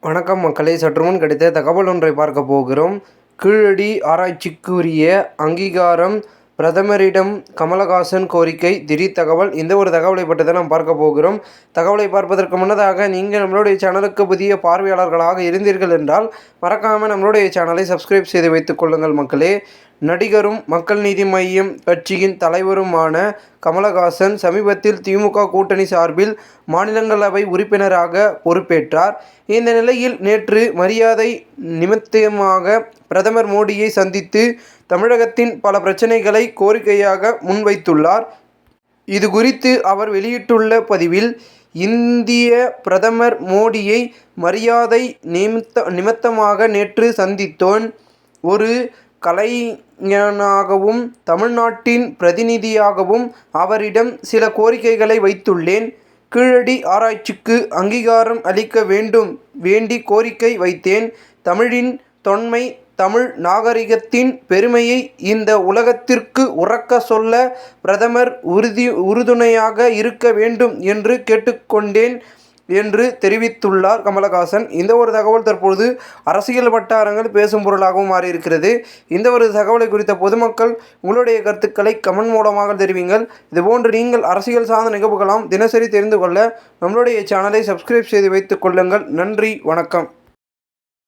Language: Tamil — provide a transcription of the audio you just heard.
வணக்கம் மக்களே, சற்றுமுன் கிடைத்த தகவல் ஒன்றை பார்க்க போகிறோம். கீழடி ஆராய்ச்சிக்குரிய அங்கீகாரம் பிரதமரிடம் கமலஹாசன் கோரிக்கை. திடீர் தகவல். இந்த ஒரு தகவலை பற்றி தான் நாம் பார்க்க போகிறோம். தகவலை பார்ப்பதற்கு முன்னதாக நீங்கள் நம்மளுடைய சேனலுக்கு புதிய பார்வையாளர்களாக இருந்தீர்கள் என்றால் மறக்காமல் நம்மளுடைய சேனலை சப்ஸ்கிரைப் செய்து வைத்துக் கொள்ளுங்கள் மக்களே. நடிகரும் மக்கள் நீதி மய்யம் கட்சியின் தலைவருமான கமலஹாசன் சமீபத்தில் திமுக கூட்டணி சார்பில் மாநிலங்களவை உறுப்பினராக பொறுப்பேற்றார். இந்த நிலையில் நேற்று மரியாதை நிமித்தமாக பிரதமர் மோடியை சந்தித்து தமிழகத்தின் பல பிரச்சனைகளை கோரிக்கையாக முன்வைத்துள்ளார். இது குறித்து அவர் வெளியிட்டுள்ள பதிவில், இந்திய பிரதமர் மோடியை மரியாதை நிமித்தமாக நேற்று சந்தித்தோன். ஒரு கலைஞனாகவும் தமிழ்நாட்டின் பிரதிநிதியாகவும் அவரிடம் சில கோரிக்கைகளை வைத்துள்ளேன். கீழடி ஆராய்ச்சிக்கு அங்கீகாரம் அளிக்க வேண்டி கோரிக்கை வைத்தேன். தமிழின் தொன்மை, தமிழ் நாகரிகத்தின் பெருமையை இந்த உலகத்திற்கு உரக்க சொல்ல பிரதமர் உறுதுணையாக இருக்க வேண்டும் என்று கேட்டுக்கொண்டேன் என்று தெரிவித்துள்ளார் கமலஹாசன். இந்த ஒரு தகவல் தற்பொழுது அரசியல் வட்டாரங்கள் பேசும் பொருளாகவும் மாறியிருக்கிறது. இந்த ஒரு தகவலை குறித்த பொதுமக்கள் உங்களுடைய கருத்துக்களை கமெண்ட் மூலமாக தெரிவிங்கள். இதுபோன்று நீங்கள் அரசியல் சார்ந்த நிகழ்வுகளாம் தினசரி தெரிந்து கொள்ள நம்மளுடைய சேனலை சப்ஸ்கிரைப் செய்து வைத்துக் கொள்ளுங்கள். நன்றி, வணக்கம்.